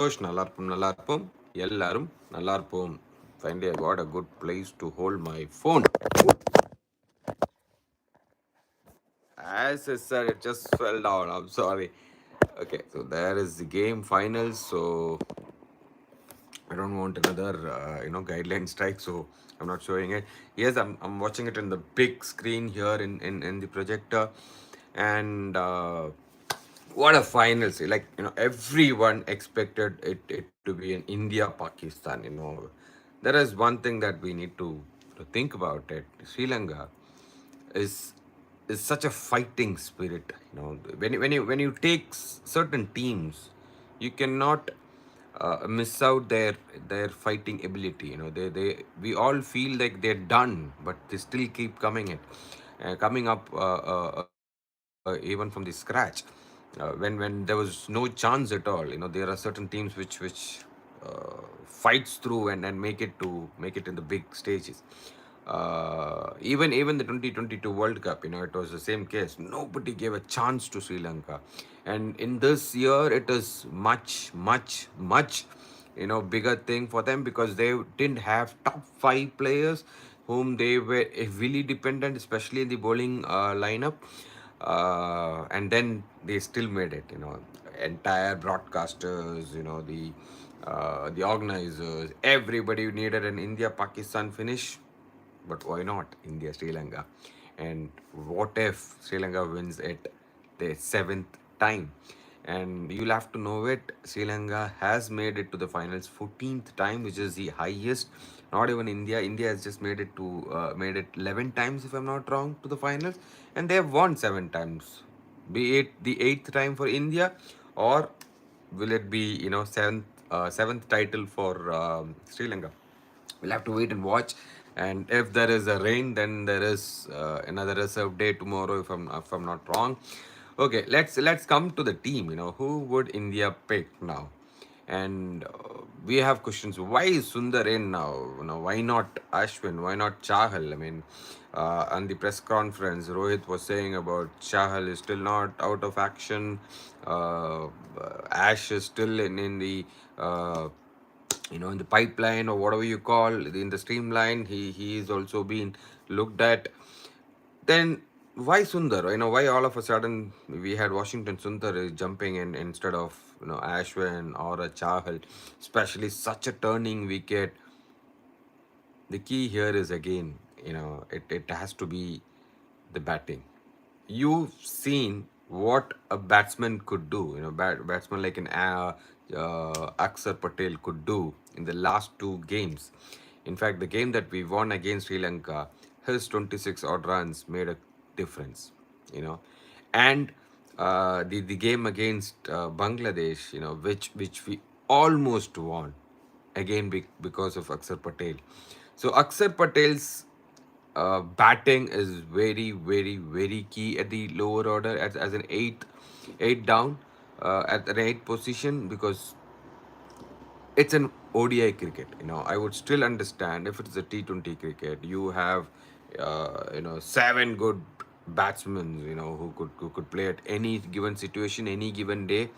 நல்லாருப்போம் எல்லாரும் நல்லாருப்போம். Finally, I got a good place to hold my phone. As I said, it just fell down. I'm sorry. Okay, so there is the game finals. So I don't want another, guideline strike. So I'm not showing it. Yes, I'm watching it in the big screen here in the projector, and what a final! See, like everyone expected it to be an India Pakistan. There is one thing that we need to think about it. Sri Lanka is is such a fighting spirit. When you take certain teams, you cannot miss out their fighting ability. They we all feel like they're done, but they still keep coming up even from the scratch. When there was no chance at all. There are certain teams which fights through and make it in the big stages. Even the 2022 World Cup, it was the same case. Nobody gave a chance to Sri Lanka, and in this year, it is much bigger thing for them because they didn't have top five players whom they were heavily dependent, especially in the bowling lineup. And then they still made it. Entire broadcasters, the organizers, everybody needed an India Pakistan finish. But why not India Sri Lanka? And what if Sri Lanka wins it the seventh time? And you'll have to know it. Sri Lanka has made it to the finals 14th time, which is the highest. Not even India. India has just made it 11 times, if I'm not wrong, to the finals, and they have won 7 times. Be it the eighth time for India, or will it be seventh title for Sri Lanka? We'll have to wait and watch. And if there is a rain, then there is another reserve day tomorrow, if I'm not wrong. Okay, let's come to the team. Who would India pick now? And we have questions. Why is Sundar in now? Why not Ashwin? Why not Chahal? I mean, on the press conference, Rohit was saying about Chahal is still not out of action. Ash is still in the in the pipeline, or whatever you call in the streamline. He is also being looked at. Then why Sundar? Why all of a sudden we had Washington Sundar is jumping in instead of Ashwin or a Chahal, especially such a turning wicket. The key here is again, it has to be the batting. You've seen what a batsman could do. Batsman like an Akshar Patel could do in the last two games. In fact, the game that we won against Sri Lanka, his 26 odd runs made a difference. And the game against Bangladesh, which we almost won again because of Akshar Patel. So Akshar Patel's batting is very, very, very key at the lower order as an eight down at an eighth position, because it's an ODI cricket. I would still understand if it's a T20 cricket. You have seven good batsmen, who could play at any given situation, any given day.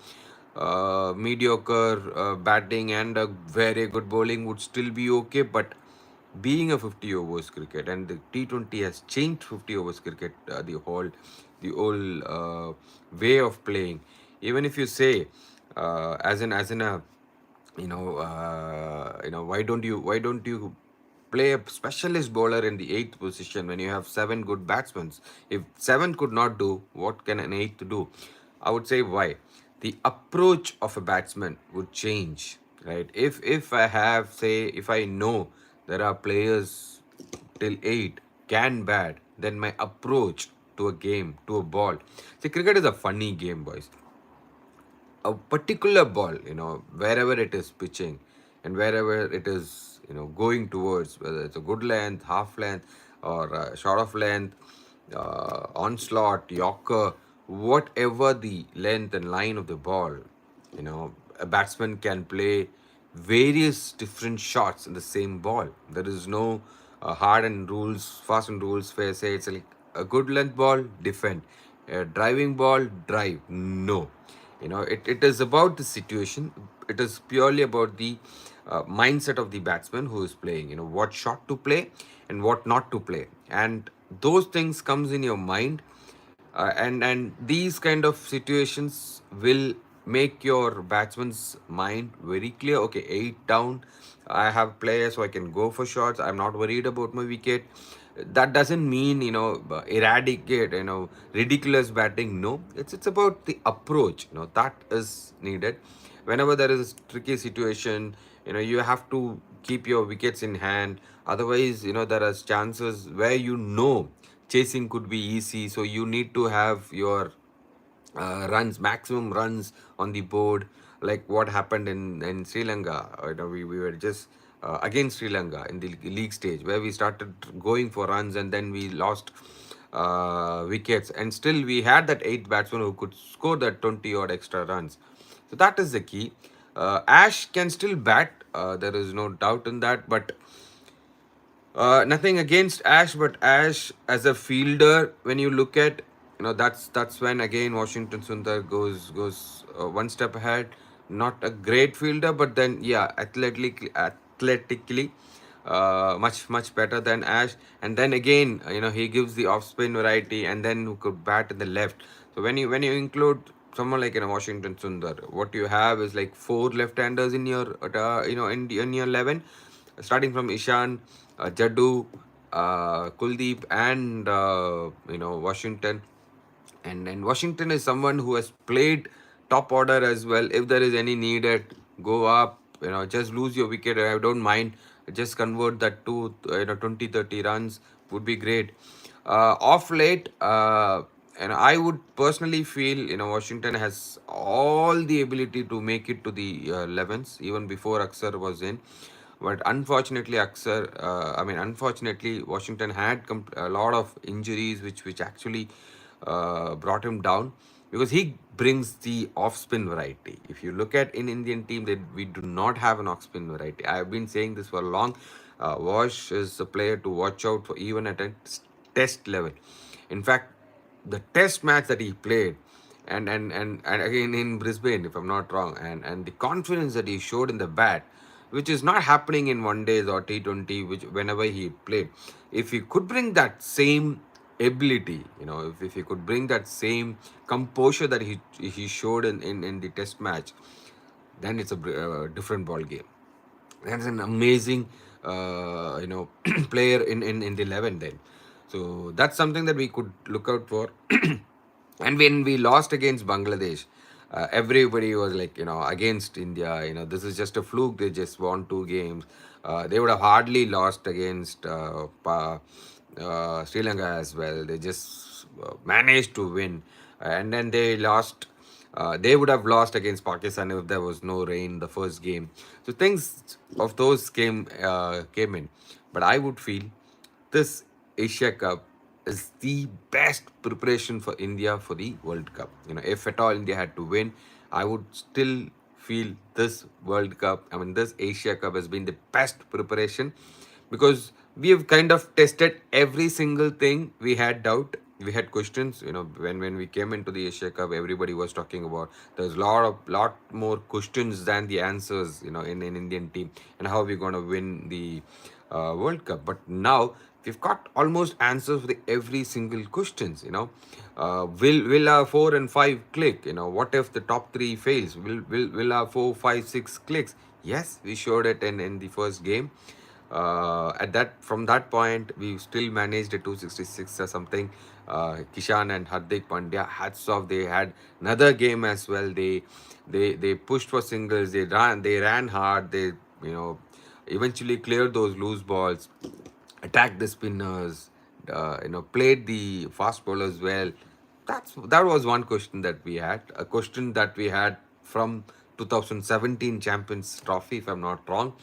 Mediocre batting and a very good bowling would still be okay, but being a 50 overs cricket, and the T20 has changed 50 overs cricket, the whole way of playing. Even if you say, as in a why don't you play a specialist bowler in the eighth position when you have seven good batsmen? If seven could not do, what can an eighth do? I would say why. The approach of a batsman would change, right? If I know there are players till eight can bat, then my approach to a game, to a ball. See, cricket is a funny game, boys. A particular ball, wherever it is pitching and wherever it is, going towards, whether it's a good length, half length, or short of length, onslaught, yorker, whatever the length and line of the ball, a batsman can play various different shots in the same ball. There is no fast and rules where say it's like a good length ball, defend. A driving ball, drive. No. It is about the situation. it is purely about the mindset of the batsman who is playing. What shot to play and what not to play, and those things comes in your mind, and these kind of situations will make your batsman's mind very clear. Okay, 8 down, I have players so I can go for shots. I'm not worried about my wicket. That doesn't mean eradicate ridiculous batting. No, it's about the approach that is needed. Whenever there is a tricky situation, you have to keep your wickets in hand. Otherwise, there are chances where chasing could be easy, so you need to have your runs, maximum runs on the board, like what happened in Sri Lanka. We were just against Sri Lanka in the league stage, where we started going for runs and then we lost wickets, and still we had that eighth batsman who could score that 20 odd extra runs. So that is the key. Ash can still bat, there is no doubt in that, but nothing against Ash, but Ash as a fielder, when you look at, that's when again Washington Sundar goes one step ahead. Not a great fielder, but then yeah, athletically, much better than Ash. And then again, he gives the off spin variety, and then who could bat in the left. So when you include someone like Washington Sundar, what you have is like four left-handers in your in your 11, starting from Ishan, Jaddu, Kuldeep, and Washington. And Washington is someone who has played top order as well. If there is any needed, go up. Just lose your wicket. I don't mind. Just convert that to 20-30 runs would be great. Off late, and I would personally feel Washington has all the ability to make it to the 11s even before Aksar was in. But unfortunately, Washington had a lot of injuries, which actually brought him down, because he brings the off spin variety. If you look at in Indian team, that we do not have an off spin variety. I have been saying this for long. Wash is a player to watch out for even at a test level. In fact, the test match that he played, and again in Brisbane, if I'm not wrong, and the confidence that he showed in the bat, which is not happening in one days or T20, which whenever he played. If he could bring that same ability, if he could bring that same composure that he showed in the test match, then it's a different ball game. That's an amazing player in the 11 then. So that's something that we could look out for. And when we lost against Bangladesh, everybody was like, against India, this is just a fluke. They just won 2 games. They would have hardly lost against Sri Lanka as well. They just managed to win. And then they lost. They would have lost against Pakistan if there was no rain the first game. So things of those came in. But I would feel this Asia Cup is the best preparation for India for the World Cup. If at all India had to win, I would still feel this World Cup, this Asia Cup has been the best preparation, because we have kind of tested every single thing. We had doubt, we had questions. When we came into the Asia Cup, everybody was talking about there's lot more questions than the answers. In Indian team, and how we're gonna win the World Cup. But now we've got almost answers for every single questions. Will our 4 and 5 click? What if the top three fails? Will our 4, 5, 6 clicks? Yes, we showed it in the first game. From that point, we still managed a 266 or something. Kishan and Hardik Pandya, hats off. They had another game as well. They pushed for singles. They ran hard. They eventually cleared those loose balls, attacked the spinners, played the fast bowlers well. That was one question that we had. A question that we had from 2017 Champions Trophy, if I'm not wrong.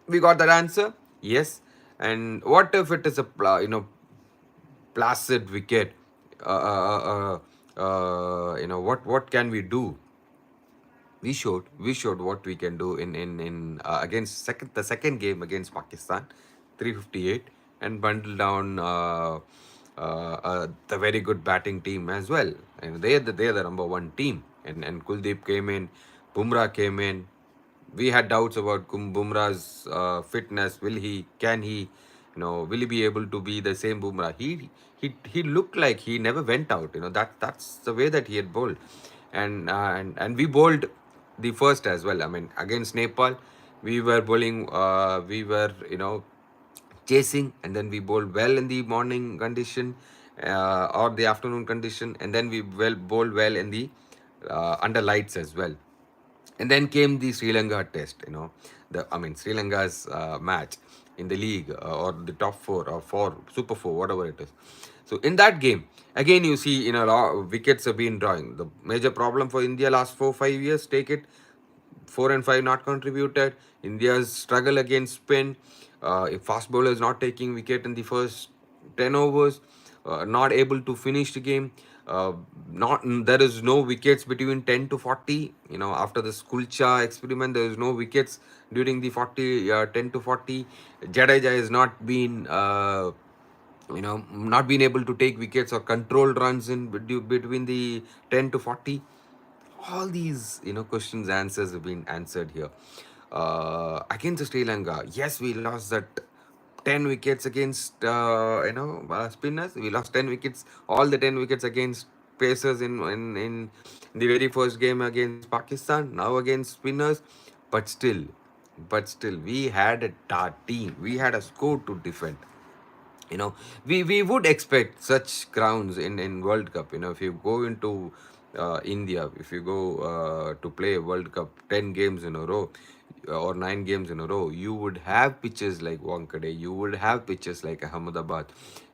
We got that answer. Yes. And what if it is a placid wicket? What can we do? We showed what we can do in against the second game against Pakistan, 358, and bundle down the very good batting team as well. And they're the number one team. And Kuldeep came in, Bumrah came in. We had doubts about Bumrah's fitness. Can he, will he be able to be the same Bumrah? He looked like he never went out. That's the way that he had bowled, and we bowled the first as well. I mean, against Nepal, we were bowling. We were chasing, and then we bowled well in the morning condition or the afternoon condition, and then we bowled well in the under lights as well. And then came the Sri Lanka test, Sri Lanka's match in the league, or the top four or four, super four, whatever it is. So in that game, again you see, wickets have been drawing. The major problem for India last 4 5 years, take it, 4 and 5 not contributed. India's struggle against spin. If fast bowler is not taking wicket in the first 10 overs, not able to finish the game. Not There is no wickets between 10 to 40. After the Skulcha experiment, there is no wickets during the 10 to 40. Jadeja has not been not been able to take wickets or control runs in between the 10 to 40. All these questions answers have been answered here. Against Sri Lanka, yes, we lost that 10 wickets against spinners. We lost 10 wickets, all the 10 wickets against pacers in the very first game against Pakistan, now against spinners. But still but still we had a team, we had a score to defend. We would expect such crowns in World Cup. If you go into India, if you go to play World Cup 10 games in a row, or 9 games in a row, you would have pitches like Wankhede, you would have pitches like Ahmedabad,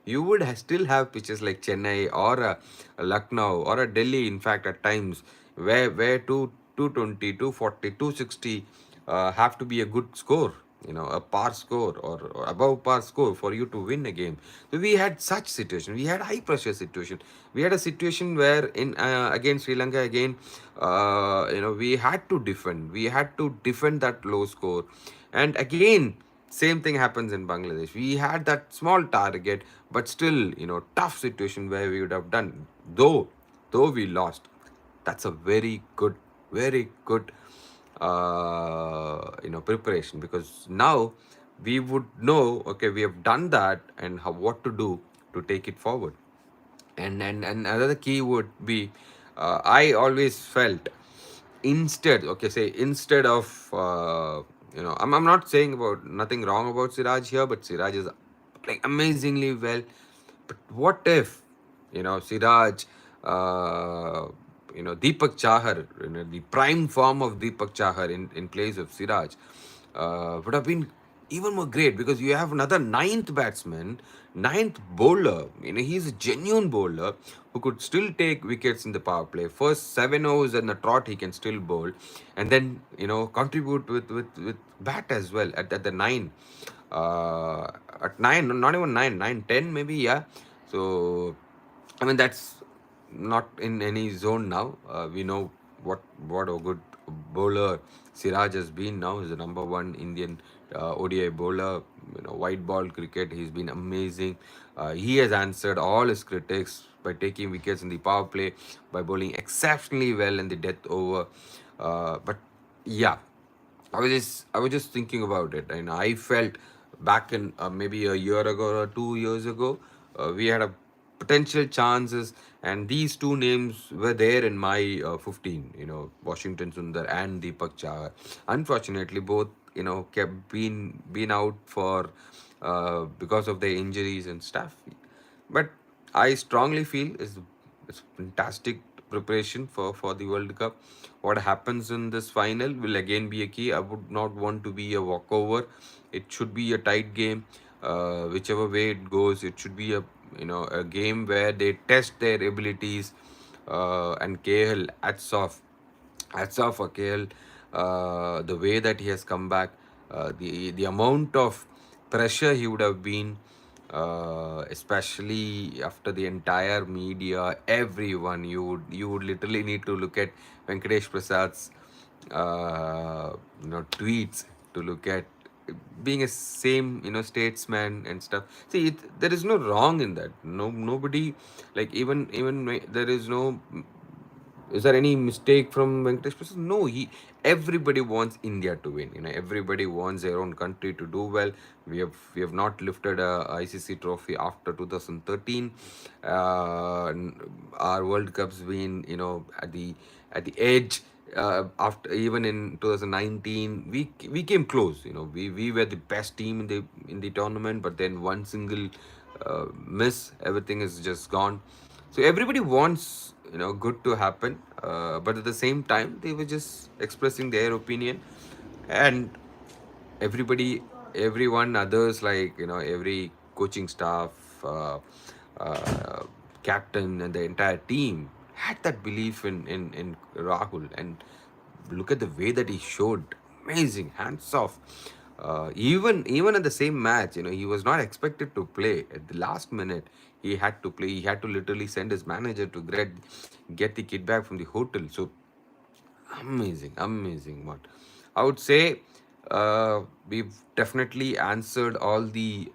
you would still have pitches like Chennai, or Lucknow, or a Delhi, in fact, at times, where 220, 240, 260 have to be a good score, a par score, or above par score, for you to win a game. So we had such situation, we had high pressure situation, we had a situation where in against Sri Lanka again, we had to defend that low score. And again, same thing happens in Bangladesh. We had that small target, but still, tough situation where we would have done, though we lost. That's a very good preparation, because now we would know, okay, we have done that, and what to do to take it forward. And another key would be, I always felt, instead of I'm not saying about nothing wrong about Siraj here, but Siraj is like amazingly well. But what if, Siraj, Deepak Chahar, the prime form of Deepak Chahar in place of Siraj, would have been even more great, because you have another ninth batsman, ninth bowler. He's a genuine bowler who could still take wickets in the power play. First 7 overs and the trot he can still bowl, and then contribute with bat as well at the nine. At nine, not even nine, 9, 10 maybe, yeah. So I mean, that's not in any zone now. We know what a good bowler Siraj has been now. He's the number one Indian ODI bowler. White ball cricket, he's been amazing. He has answered all his critics by taking wickets in the power play, by bowling exceptionally well in the death over. But yeah, I was just thinking about it, and I felt back in maybe a year ago or 2 years ago, we had a potential chances, and these two names were there in my 15. Washington Sundar and Deepak Chahar. Unfortunately, both kept been out for because of their injuries and stuff. But I strongly feel it's fantastic preparation for the World Cup. What happens in this final will again be a key. I would not want to be a walkover. It should be a tight game. Whichever way it goes, it should be a game where they test their abilities. And KL, hats off for KL, the way that he has come back, the amount of pressure he would have been, especially after the entire media, everyone. You would literally need to look at Venkatesh Prasad's tweets to look at being a same statesman and stuff. See, there is no wrong in that. Nobody, like, even there is no is there any mistake from Venkatesh Prasad? No, everybody wants India to win. Everybody wants their own country to do well. We have not lifted a ICC trophy after 2013. Our World Cups been at the edge. After even in 2019, we came close. We were the best team in the tournament, but then one single miss, everything is just gone. So everybody wants good to happen, but at the same time they were just expressing their opinion, and everybody, everyone, others, like every coaching staff, uh, captain, and the entire team had that belief in Rahul. And look at the way that he showed, amazing, hands off. Even at the same match, he was not expected to play at the last minute. He had to play. He had to literally send his manager to get the kid back from the hotel. So amazing, amazing. What I would say, we've definitely answered all the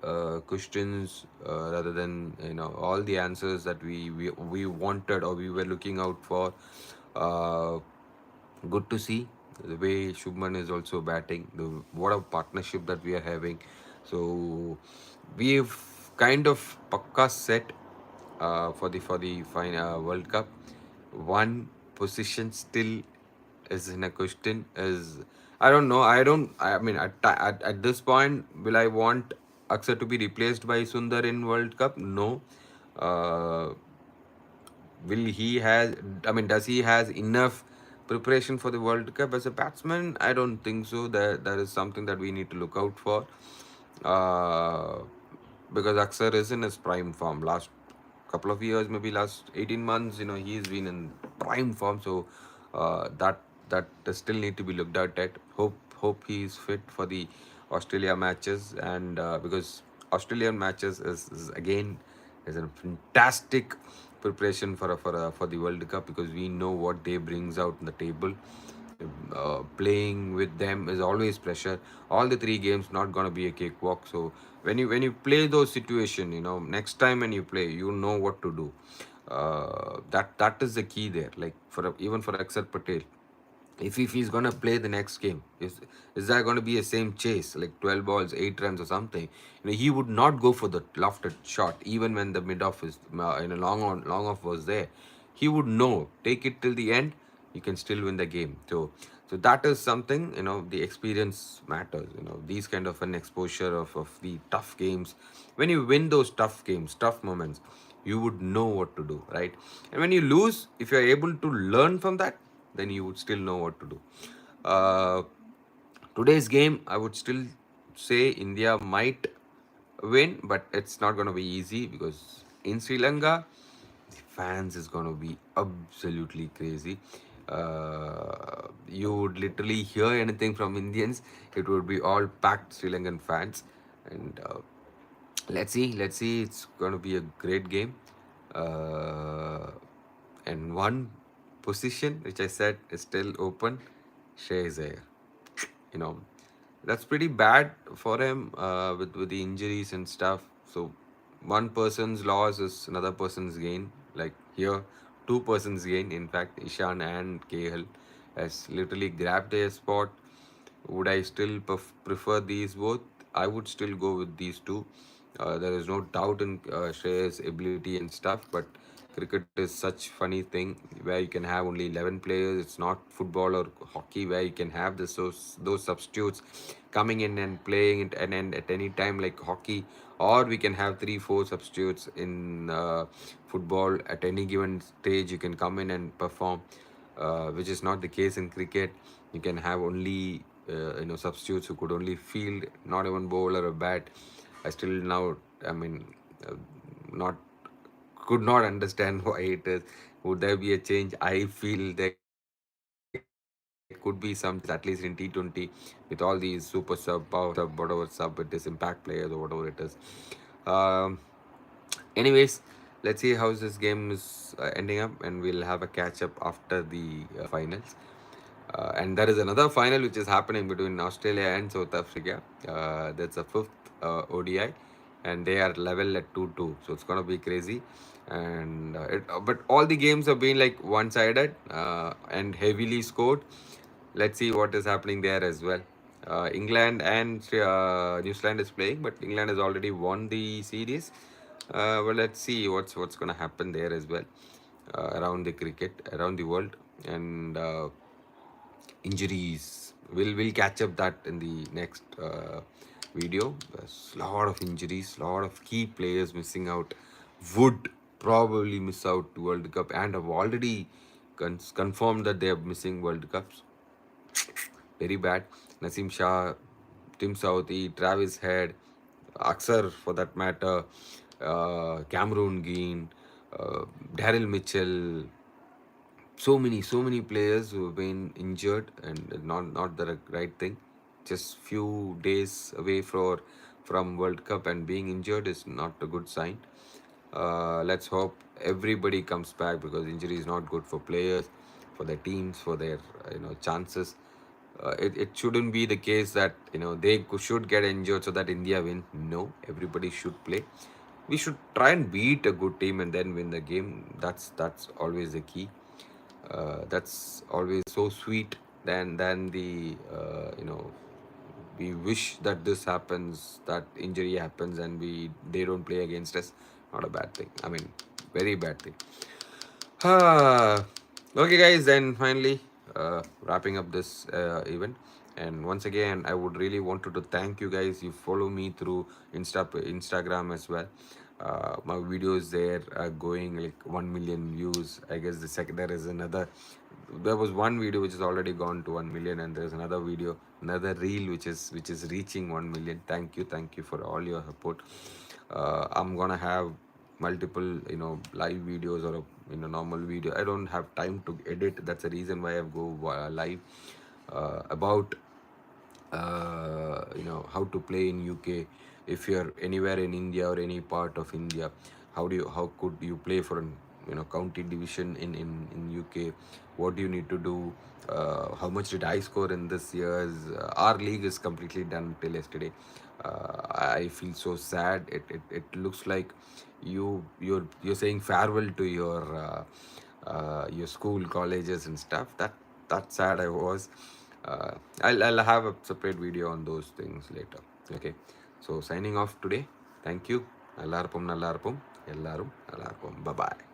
questions, rather than all the answers that we wanted or we were looking out for. Uh, Good to see the way Shubman is also batting. What a partnership that we are having. So we've kind of pakka set for the final World Cup. One position still is in a question. Is I don't know. I don't. I mean, at this point, will I want Akshar to be replaced by Sundar in World Cup? No. Uh, will he has I mean, does he has enough preparation for the World Cup as a batsman? I don't think so. That is something that we need to look out for. uh, because Aksar is in his prime form. Last couple of years, maybe last 18 months, he's been in prime form. So that still need to be looked at. Hope he is fit for the Australia matches. And because Australian matches is again is a fantastic preparation for the World Cup, because we know what they brings out on the table. Playing with them is always pressure. All the three games not gonna be a cakewalk. So when you play those situation, next time when you play, you know what to do. That is the key there. Like even for Aksar Patel, if he's gonna play the next game, is that gonna be a same chase like 12 balls, 8 runs or something? He would not go for the lofted shot even when the mid off is long off was there. He would know, take it till the end, you can still win the game. So that is something, the experience matters. These kind of an exposure of the tough games. When you win those tough games, tough moments, you would know what to do, right? And when you lose, if you're able to learn from that, then you would still know what to do. Uh, Today's game, I would still say India might win, but it's not going to be easy, because in Sri Lanka, the fans is going to be absolutely crazy. You would literally hear anything from Indians, it would be all packed Sri Lankan fans. And let's see, it's going to be a great game. Uh, and one position which I said is still open, Shahzai. You know, that's pretty bad for him, with the injuries and stuff. So one person's loss is another person's gain. Like here, two persons gain. In fact, Ishan and Chahal has literally grabbed their spot. Would I still prefer these both? I would still go with these two. There is no doubt in Shreyas' ability and stuff, but cricket is such funny thing where you can have only 11 players. It's not football or hockey where you can have those substitutes coming in and playing it and at any time like hockey, or we can have 3 4 substitutes in football. At any given stage you can come in and perform, which is not the case in cricket. You can have only substitutes who could only field, not even bowl or a bat. I still now, I mean, not could not understand why it is. Would there be a change? I feel there could be some changes, at least in T20, with all these super sub, power sub, whatever sub it is, impact players or whatever it is. Um, Anyways, let's see how this game is ending up, and we'll have a catch up after the finals. And there is another final which is happening between Australia and South Africa. That's a fifth ODI. and they are level at 2-2. So it's gonna be crazy. And but all the games have been like one-sided and heavily scored. Let's see what is happening there as well. England and New Zealand is playing, but England has already won the series. Well, let's see what's gonna happen there as well, around the cricket, around the world, and injuries. We'll catch up that in the next video. There's a lot of injuries, lot of key players missing out. Would probably miss out to World Cup and have already confirmed that they are missing World Cups. Very bad. Naseem Shah, Tim Southee, Travis Head, Aksar for that matter, Cameron Green, Daryl Mitchell, so many players who have been injured, and not the right thing. Just few days away from World Cup and being injured is not a good sign. Let's hope everybody comes back, because injury is not good for players, for their teams, for their chances. It shouldn't be the case that they should get injured so that India win. No, everybody should play. We should try and beat a good team and then win the game. That's always the key. That's always so sweet than the we wish that this happens, that injury happens, and they don't play against us. Not a bad thing. I mean, very bad thing. Okay, guys, then finally wrapping up this event. And once again, I would really wanted to thank you guys. You follow me through Instagram as well. My videos there are going like 1 million views. I guess there was one video which is already gone to 1 million, and there's another video, another reel which is reaching 1 million. Thank you for all your support. I'm gonna have multiple live videos, or a normal video. I don't have time to edit. That's the reason why I go live, about how to play in UK. If you're anywhere in India or any part of India, how could you play for an county division in UK? What do you need to do? How much did I score in this year's? Our league is completely done till yesterday. I feel so sad. It looks like you're saying farewell to your school, colleges, and stuff. That's sad. I was. I'll have a separate video on those things later. Okay. So signing off today. Thank you. Bye bye.